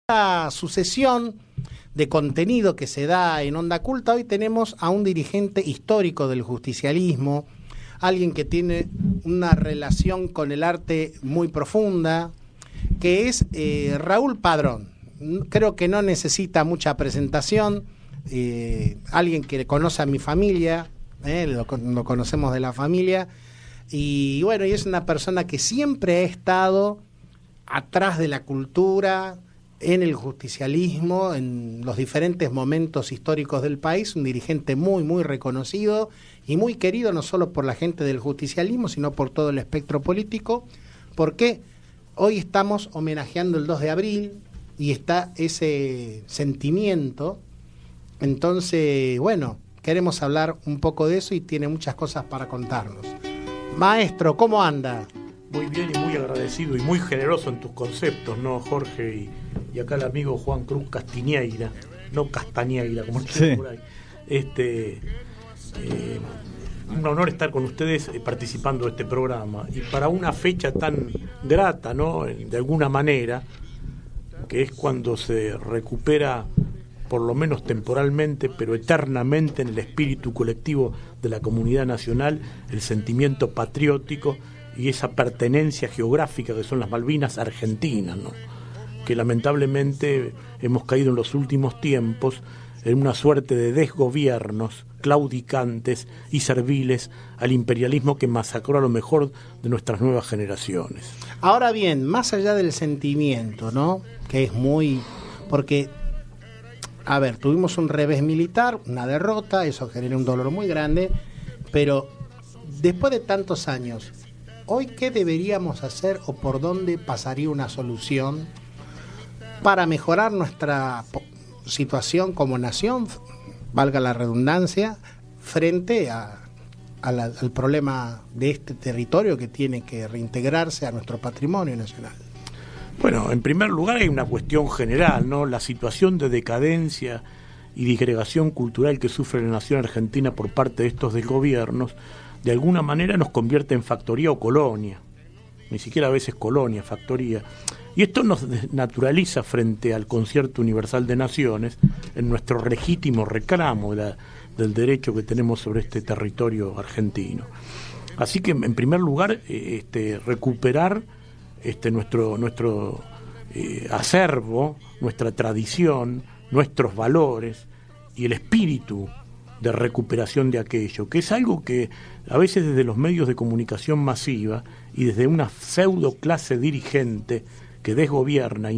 La sucesión de contenido que se da en Onda Culta, hoy tenemos a un dirigente histórico del justicialismo, alguien que tiene una relación con el arte muy profunda, que es Raúl Padrón. Creo que no necesita mucha presentación, alguien que conoce a mi familia, lo conocemos de la familia, y bueno, y es una persona que siempre ha estado atrás de la cultura, en el justicialismo, en los diferentes momentos históricos del país, un dirigente muy reconocido y muy querido, no solo por la gente del justicialismo, sino por todo el espectro político, porque hoy estamos homenajeando el 2 de abril y está ese sentimiento. Entonces, bueno, queremos hablar un poco de eso y tiene muchas cosas para contarnos. Maestro, ¿cómo anda? Muy bien y muy agradecido y muy generoso en tus conceptos, ¿no, Jorge? Y acá el amigo Juan Cruz Castiñeira, no Castañeira, como dicen por ahí. Un honor estar con ustedes participando de este programa. Y para una fecha tan grata, ¿no? De alguna manera, que es cuando se recupera, por lo menos temporalmente, pero eternamente en el espíritu colectivo de la comunidad nacional, el sentimiento patriótico y esa pertenencia geográfica que son las Malvinas argentinas, ¿no? Que lamentablemente hemos caído en los últimos tiempos en una suerte de desgobiernos claudicantes y serviles al imperialismo que masacró a lo mejor de nuestras nuevas generaciones. Ahora bien, más allá del sentimiento, ¿no? Que es muy... porque, a ver, tuvimos un revés militar, una derrota, eso genera un dolor muy grande, pero después de tantos años, ¿hoy qué deberíamos hacer o por dónde pasaría una solución para mejorar nuestra situación como nación, valga la redundancia, frente al problema de este territorio que tiene que reintegrarse a nuestro patrimonio nacional? Bueno, en primer lugar hay una cuestión general, ¿no? La situación de decadencia y disgregación cultural que sufre la nación argentina por parte de estos desgobiernos, de alguna manera nos convierte en factoría o colonia, ni siquiera a veces colonia, factoría. Y esto nos desnaturaliza frente al concierto universal de naciones en nuestro legítimo reclamo del derecho que tenemos sobre este territorio argentino. Así que, en primer lugar, recuperar nuestro acervo, nuestra tradición, nuestros valores y el espíritu de recuperación de aquello, que es algo que a veces desde los medios de comunicación masiva y desde una pseudo clase dirigente que desgobierna,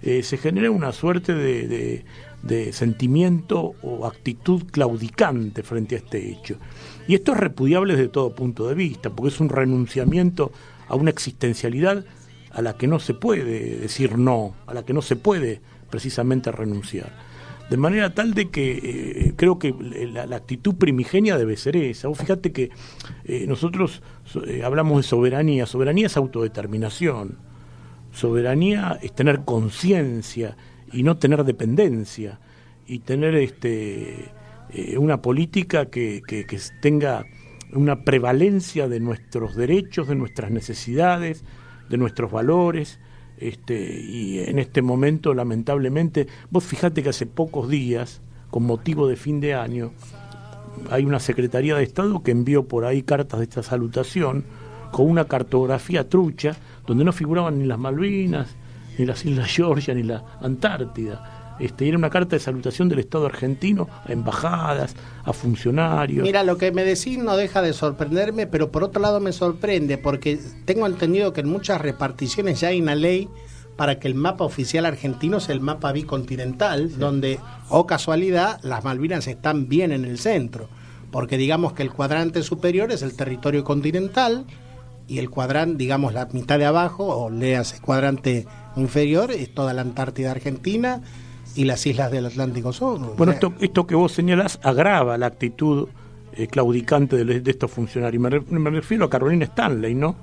se genera una suerte de sentimiento o actitud claudicante frente a este hecho. Y esto es repudiable desde todo punto de vista, porque es un renunciamiento a una existencialidad a la que no se puede decir no, a la que no se puede precisamente renunciar. De manera tal de que creo que la actitud primigenia debe ser esa. Vos fíjate que nosotros hablamos de soberanía. Soberanía es autodeterminación. Soberanía es tener conciencia y no tener dependencia. Y tener una política que tenga una prevalencia de nuestros derechos, de nuestras necesidades, de nuestros valores. Y en este momento, lamentablemente, vos fijate que hace pocos días, con motivo de fin de año, hay una Secretaría de Estado que envió por ahí cartas de esta salutación con una cartografía trucha donde no figuraban ni las Malvinas, ni las Islas Georgia, ni la Antártida. Era una carta de salutación del Estado argentino a embajadas, a funcionarios. Mira, lo que me decís no deja de sorprenderme, pero por otro lado me sorprende, porque tengo entendido que en muchas reparticiones ya hay una ley para que el mapa oficial argentino sea el mapa bicontinental, sí, donde, oh casualidad, las Malvinas están bien en el centro, porque digamos que el cuadrante superior es el territorio continental y el cuadrante, digamos la mitad de abajo, o léase cuadrante inferior, es toda la Antártida Argentina y las islas del Atlántico Sur. Bueno, esto que vos señalás agrava la actitud claudicante de estos funcionarios. Me refiero a Carolina Stanley, ¿no?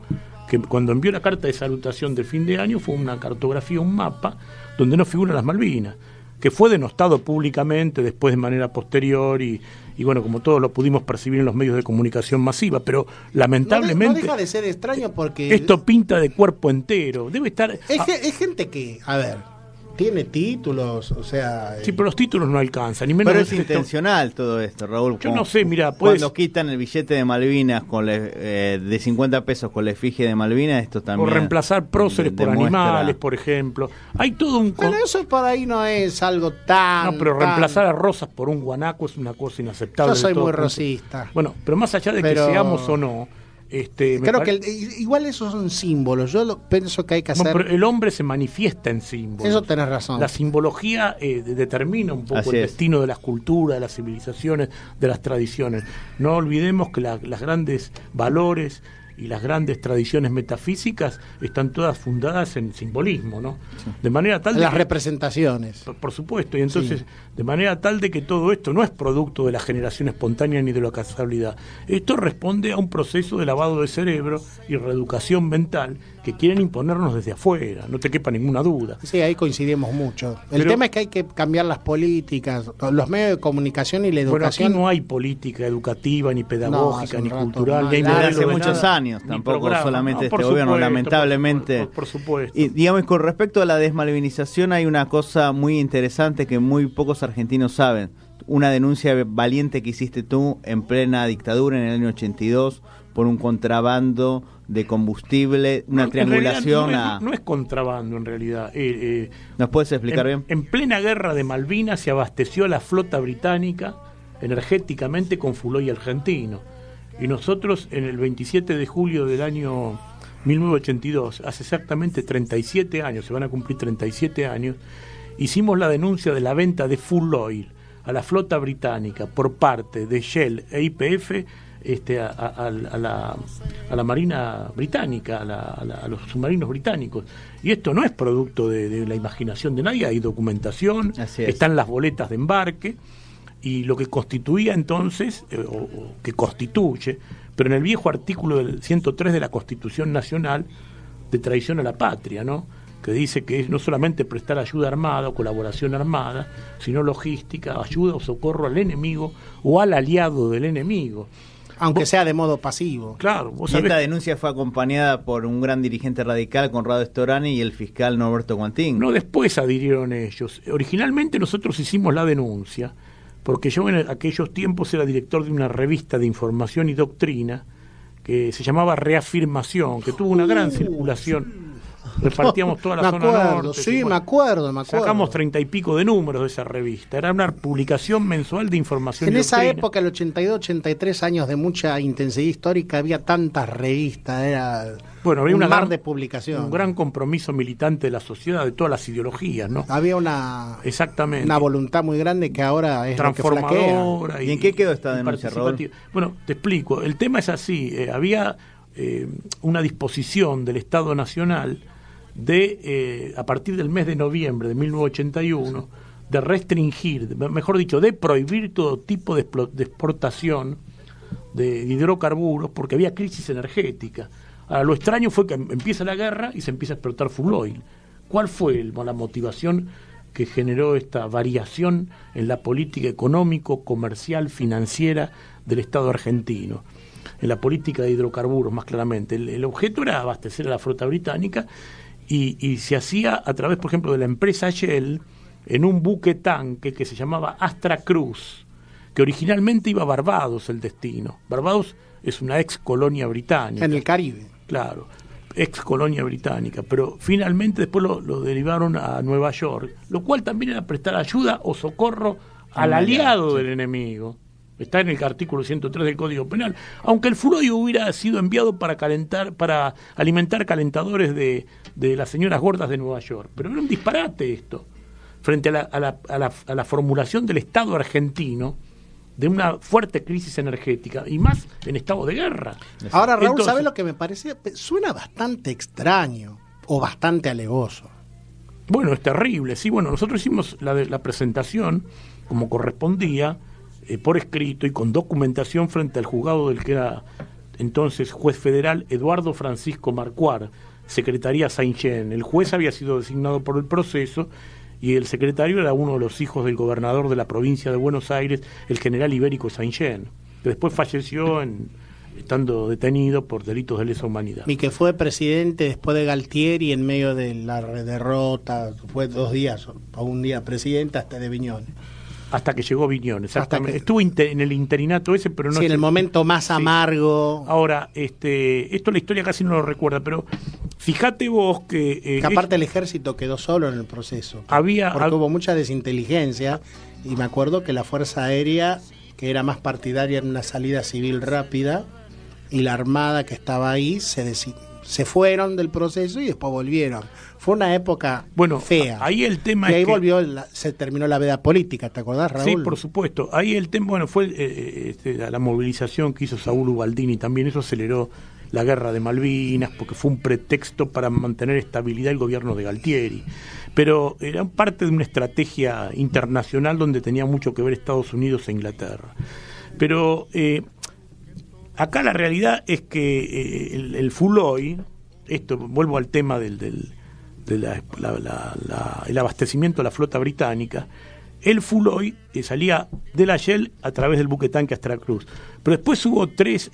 Que cuando envió la carta de salutación de fin de año fue una cartografía, un mapa, donde no figuran las Malvinas, que fue denostado públicamente después de manera posterior y bueno, como todos lo pudimos percibir en los medios de comunicación masiva, pero lamentablemente... No deja de ser extraño porque... Esto pinta de cuerpo entero, debe estar... Es gente que, a ver, tiene títulos, o sea... Sí, pero los títulos no alcanzan, ni menos... Pero es intencional todo esto, Raúl. Yo no sé, mira, cuando quitan el billete de Malvinas de 50 pesos con la efigie de Malvinas, esto también... O reemplazar próceres por animales, por ejemplo. Hay todo un... Pero eso por ahí no es algo tan... No, pero reemplazar a rosas por un guanaco es una cosa inaceptable. Yo soy muy rosista. Bueno, pero más allá de que seamos o no... creo que igual esos son símbolos. Yo pienso que hay que hacer... Pero el hombre se manifiesta en símbolos. Eso tenés razón. La simbología determina un poco el destino de las culturas, de las civilizaciones, de las tradiciones. No olvidemos que las grandes valores y las grandes tradiciones metafísicas están todas fundadas en simbolismo, ¿no? Sí. De manera tal de las representaciones. Por supuesto, y entonces de manera tal de que todo esto no es producto de la generación espontánea ni de la casualidad. Esto responde a un proceso de lavado de cerebro y reeducación mental que quieren imponernos desde afuera, no te quepa ninguna duda. Sí, ahí coincidimos mucho. El tema es que hay que cambiar las políticas, los medios de comunicación y la educación. Bueno, aquí no hay política educativa, ni pedagógica, ni cultural, ni hay hace muchos años, tampoco solamente este gobierno, lamentablemente. Por supuesto. Y digamos, con respecto a la desmalvinización, hay una cosa muy interesante que muy pocos argentinos saben. Una denuncia valiente que hiciste tú en plena dictadura en el año 82 por un contrabando de combustible, una triangulación no es contrabando en realidad. ¿Nos puedes explicar bien? En plena guerra de Malvinas se abasteció la flota británica energéticamente con fuel argentino. Y nosotros en el 27 de julio del año 1982, hace exactamente 37 años, se van a cumplir 37 años, hicimos la denuncia de la venta de full oil a la flota británica por parte de Shell e YPF a la Marina Británica, a los submarinos británicos. Y esto no es producto de la imaginación de nadie, hay documentación, están las boletas de embarque, y lo que constituía entonces, o que constituye, pero en el viejo artículo del 103 de la Constitución Nacional, de traición a la patria, ¿no?, que dice que es no solamente prestar ayuda armada o colaboración armada, sino logística, ayuda o socorro al enemigo o al aliado del enemigo. Aunque sea de modo pasivo. Claro. Y esta denuncia fue acompañada por un gran dirigente radical, Conrado Storani, y el fiscal Norberto Guantín. No, después adhirieron ellos. Originalmente nosotros hicimos la denuncia, porque yo en aquellos tiempos era director de una revista de información y doctrina que se llamaba Reafirmación, que tuvo una gran circulación. Repartíamos toda la zona norte. Sí, me acuerdo. Sacamos 30 y pico de números de esa revista. Era una publicación mensual de información en y esa doctrina. época, el 82, 83 años de mucha intensidad histórica, había tantas revistas, era había un mar de publicación. Un gran compromiso militante de la sociedad, de todas las ideologías, ¿no? Había una voluntad muy grande que ahora es transformadora. ¿Y en qué quedó esta denuncia, Raúl? Bueno, te explico. El tema es así. Había una disposición del Estado Nacional a partir del mes de noviembre de 1981, de restringir, mejor dicho, de prohibir todo tipo de exportación de hidrocarburos, porque había crisis energética. Ahora, lo extraño fue que empieza la guerra y se empieza a explotar full oil. ¿Cuál fue la motivación que generó esta variación en la política económico, comercial, financiera del Estado argentino? En la política de hidrocarburos, más claramente. El objeto era abastecer a la flota británica y se hacía a través, por ejemplo, de la empresa Shell, en un buque tanque que se llamaba Astra Cruz, que originalmente iba a Barbados el destino. Barbados es una ex colonia británica. En el Caribe. Claro, ex colonia británica, pero finalmente después lo derivaron a Nueva York, lo cual también era prestar ayuda o socorro al aliado del enemigo. Está en el artículo 103 del Código Penal, aunque el full oil hubiera sido enviado para alimentar calentadores de las señoras gordas de Nueva York. Pero era un disparate esto, frente a la formulación del Estado argentino de una fuerte crisis energética, y más en estado de guerra. Ahora, Raúl, ¿sabes lo que me parece? Suena bastante extraño o bastante alevoso. Bueno, es terrible, sí. Bueno, nosotros hicimos la presentación como correspondía, por escrito y con documentación frente al juzgado del que era entonces juez federal Eduardo Francisco Marcuar, Secretaría Saint-Jean. El juez había sido designado por el proceso y el secretario era uno de los hijos del gobernador de la provincia de Buenos Aires, el general Ibérico Saint-Jean, que después falleció estando detenido por delitos de lesa humanidad. Y que fue presidente después de Galtieri en medio de la derrota, fue 2 días, o un día presidente hasta de Viñones. Hasta que llegó Viñones, exactamente. Estuvo en el interinato ese, pero no... Sí, en el momento más amargo. Ahora, esto la historia casi no lo recuerda, pero fíjate vos que... que aparte el ejército quedó solo en el proceso. Porque hubo mucha desinteligencia, y me acuerdo que la Fuerza Aérea, que era más partidaria en una salida civil rápida, y la Armada que estaba ahí, se fueron del proceso y después volvieron. Fue una época fea. Ahí el tema y ahí se terminó la veda política, ¿te acordás, Raúl? Sí, por supuesto. Ahí el tema, fue la movilización que hizo Saúl Ubaldini también, eso aceleró la guerra de Malvinas, porque fue un pretexto para mantener estabilidad el gobierno de Galtieri. Pero era parte de una estrategia internacional donde tenía mucho que ver Estados Unidos e Inglaterra. Pero acá la realidad es que el Fuloy, vuelvo al tema del abastecimiento de la flota británica, el Fuloy salía de la Shell a través del buque tanque Astracruz. Pero después hubo 3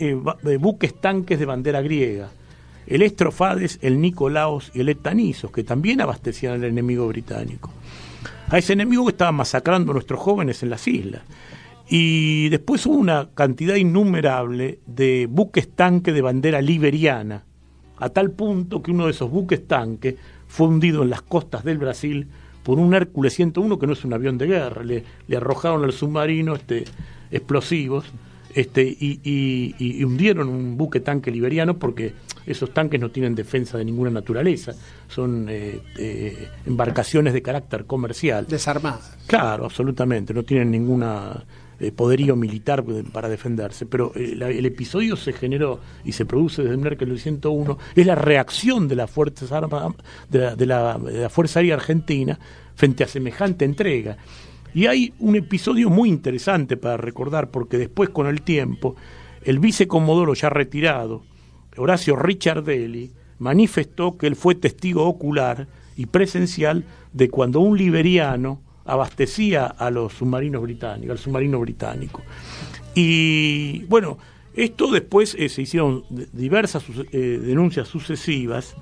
buques tanques de bandera griega, el Estrofades, el Nicolaos y el Etanisos, que también abastecían al enemigo británico. A ese enemigo que estaba masacrando a nuestros jóvenes en las islas. Y después hubo una cantidad innumerable de buques tanque de bandera liberiana, a tal punto que uno de esos buques tanque fue hundido en las costas del Brasil por un Hércules 101, que no es un avión de guerra. Le arrojaron al submarino explosivos y hundieron un buque tanque liberiano, porque esos tanques no tienen defensa de ninguna naturaleza, son embarcaciones de carácter comercial. Desarmadas. Claro, absolutamente, no tienen ninguna poderío militar para defenderse, pero el episodio se generó y se produce desde un Hércules 101, es la reacción de las Fuerzas Armadas, de la Fuerza Aérea Argentina frente a semejante entrega. Y hay un episodio muy interesante para recordar, porque después, con el tiempo, el vicecomodoro ya retirado, Horacio Ricciardelli, manifestó que él fue testigo ocular y presencial de cuando un liberiano abastecía a los submarinos británicos, al submarino británico. Y bueno, esto después se hicieron diversas denuncias sucesivas,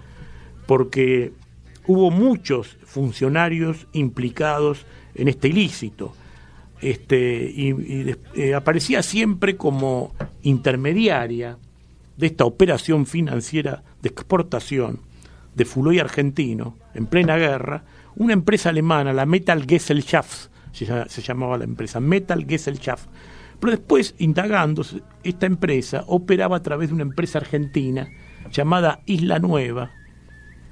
porque hubo muchos funcionarios implicados en este ilícito, y aparecía siempre como intermediaria de esta operación financiera de exportación de Fuloy argentino en plena guerra, una empresa alemana, la Metal Gesellschaft, se llamaba la empresa, Metal Gesellschaft. Pero después, indagando, esta empresa operaba a través de una empresa argentina llamada Isla Nueva,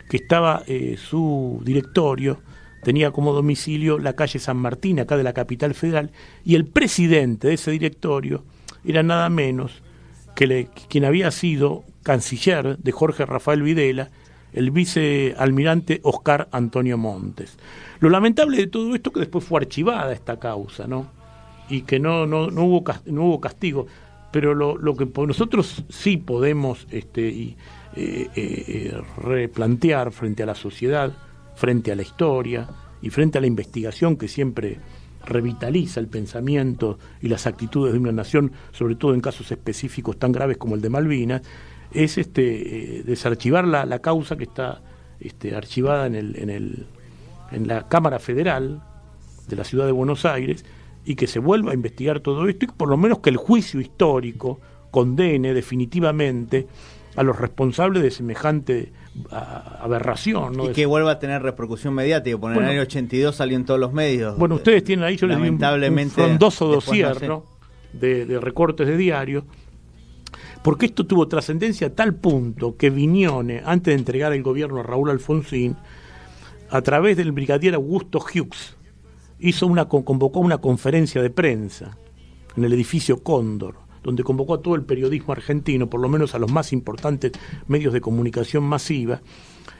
que estaba, su directorio tenía como domicilio la calle San Martín, acá de la capital federal, y el presidente de ese directorio era nada menos que quien había sido canciller de Jorge Rafael Videla, el vicealmirante Oscar Antonio Montes. Lo lamentable de todo esto es que después fue archivada esta causa, ¿no? Y que no hubo castigo. Pero lo que nosotros sí podemos replantear frente a la sociedad, frente a la historia y frente a la investigación que siempre revitaliza el pensamiento y las actitudes de una nación, sobre todo en casos específicos tan graves como el de Malvinas, es desarchivar la causa que está archivada en la Cámara Federal de la Ciudad de Buenos Aires, y que se vuelva a investigar todo esto, y por lo menos que el juicio histórico condene definitivamente a los responsables de semejante aberración, ¿no? Y que vuelva a tener repercusión mediática, porque en el año 82 salió en todos los medios. Bueno, ustedes tienen ahí, yo les di un frondoso dossier, ¿no? de recortes de diarios, porque esto tuvo trascendencia a tal punto que Viñones, antes de entregar el gobierno a Raúl Alfonsín, a través del brigadier Augusto Hughes, convocó una conferencia de prensa en el edificio Cóndor, donde convocó a todo el periodismo argentino, por lo menos a los más importantes medios de comunicación masiva,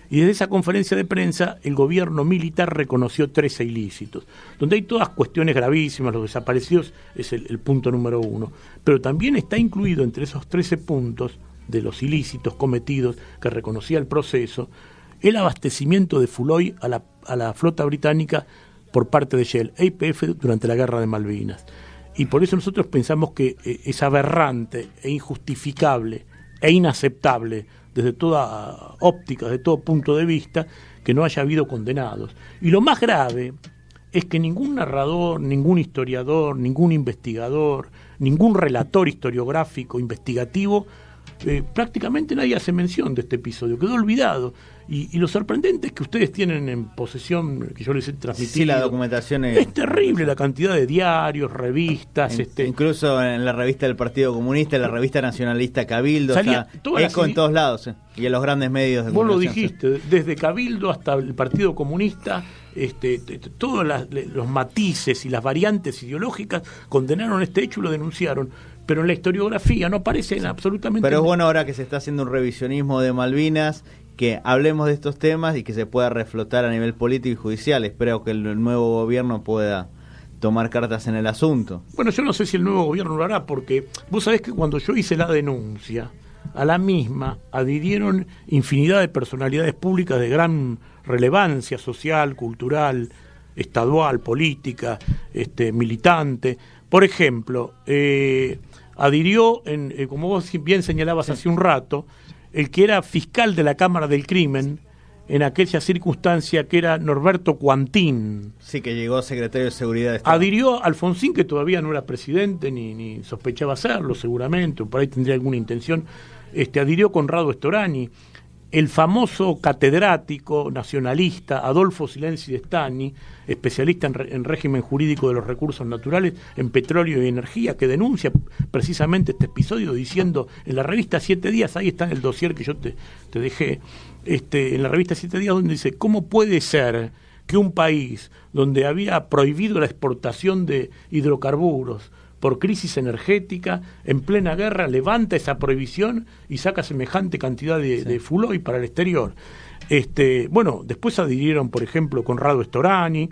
y desde esa conferencia de prensa el gobierno militar reconoció 13 ilícitos, donde hay todas cuestiones gravísimas. Los desaparecidos es el punto número 1, pero también está incluido entre esos 13 puntos de los ilícitos cometidos que reconocía el proceso, el abastecimiento de Fuloy a la flota británica por parte de Shell e YPF durante la guerra de Malvinas. Y por eso nosotros pensamos que es aberrante e injustificable e inaceptable desde toda óptica, desde todo punto de vista, que no haya habido condenados. Y lo más grave es que ningún narrador, ningún historiador, ningún investigador, ningún relator historiográfico, investigativo, prácticamente nadie hace mención de este episodio, quedó olvidado. Y lo sorprendente es que ustedes tienen en posesión, que yo les he transmitido. Sí, la documentación es terrible la cantidad de diarios, revistas. Incluso en la revista del Partido Comunista, en la revista nacionalista Cabildo, salía eco en todos lados, y en los grandes medios de comunicación. Vos lo dijiste, sí. Desde Cabildo hasta el Partido Comunista, todos los matices y las variantes ideológicas condenaron este hecho y lo denunciaron. Pero en la historiografía no aparece absolutamente. Pero es bueno ahora que se está haciendo un revisionismo de Malvinas, que hablemos de estos temas y que se pueda reflotar a nivel político y judicial. Espero que el nuevo gobierno pueda tomar cartas en el asunto. Bueno, yo no sé si el nuevo gobierno lo hará, porque vos sabés que cuando yo hice la denuncia, a la misma adhirieron infinidad de personalidades públicas de gran relevancia social, cultural, estadual, política, militante. Por ejemplo, adhirió, como vos bien señalabas hace un rato, el que era fiscal de la Cámara del Crimen en aquella circunstancia, que era Norberto Cuantín. Sí, que llegó secretario de Seguridad de Estado. Adhirió Alfonsín, que todavía no era presidente, ni sospechaba serlo seguramente, o por ahí tendría alguna intención. Adhirió Conrado Storani, el famoso catedrático nacionalista Adolfo Silenzi de Stani, especialista en régimen jurídico de los recursos naturales, en petróleo y energía, que denuncia precisamente este episodio diciendo en la revista 7 Días, ahí está en el dossier que yo te dejé, en la revista 7 Días, donde dice: ¿cómo puede ser que un país donde había prohibido la exportación de hidrocarburos por crisis energética, en plena guerra, levanta esa prohibición y saca semejante cantidad de fuloy para el exterior? Bueno, después adhirieron, por ejemplo, Conrado Storani,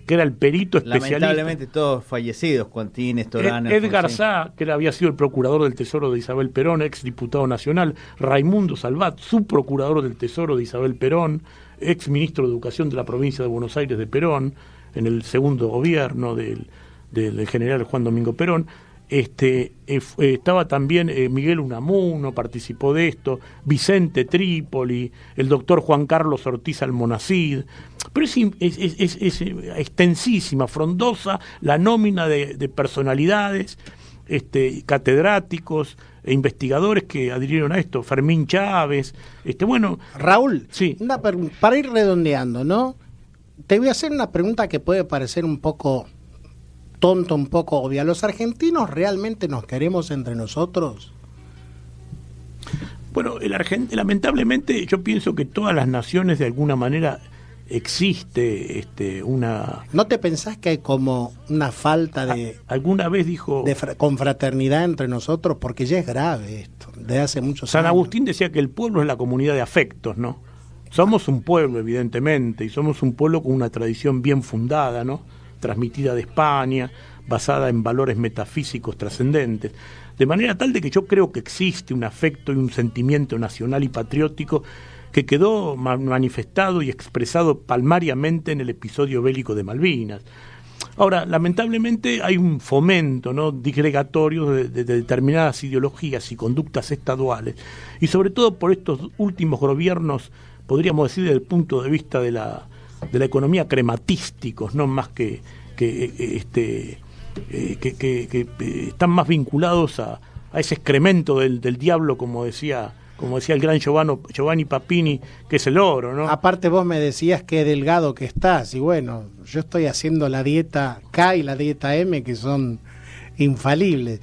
que era el perito especialista. Lamentablemente todos fallecidos, Cuantín, Storani. Edgar Sá, que había sido el procurador del Tesoro de Isabel Perón, ex diputado nacional. Raimundo Salvat, subprocurador del Tesoro de Isabel Perón, ex ministro de Educación de la provincia de Buenos Aires de Perón, en el segundo gobierno del general Juan Domingo Perón. Estaba también Miguel Unamuno, participó de esto, Vicente Trípoli, el doctor Juan Carlos Ortiz Almonacid. Pero es extensísima, frondosa la nómina de personalidades, catedráticos e investigadores que adhirieron a esto. Fermín Chávez, bueno. Raúl, sí. Para ir redondeando, ¿no? Te voy a hacer una pregunta que puede parecer un poco tonto, un poco obvia. ¿Los argentinos realmente nos queremos entre nosotros? Bueno, lamentablemente yo pienso que todas las naciones de alguna manera existe una... ¿No te pensás que hay como una falta de... Alguna vez dijo... de confraternidad entre nosotros? Porque ya es grave esto, desde hace muchos San años. Agustín decía que el pueblo es la comunidad de afectos, ¿no? Somos un pueblo, evidentemente, y somos un pueblo con una tradición bien fundada, ¿no? Transmitida de España, basada en valores metafísicos trascendentes, de manera tal de que yo creo que existe un afecto y un sentimiento nacional y patriótico que quedó manifestado y expresado palmariamente en el episodio bélico de Malvinas. Ahora, lamentablemente hay un fomento, ¿no?, disgregatorio de determinadas ideologías y conductas estaduales, y sobre todo por estos últimos gobiernos, podríamos decir desde el punto de vista de la economía crematísticos, no más que están más vinculados a ese excremento del diablo, como decía el gran Giovanni Papini, que es el oro, ¿no? Aparte vos me decías qué delgado que estás, y bueno, yo estoy haciendo la dieta K y la dieta M, que son infalibles.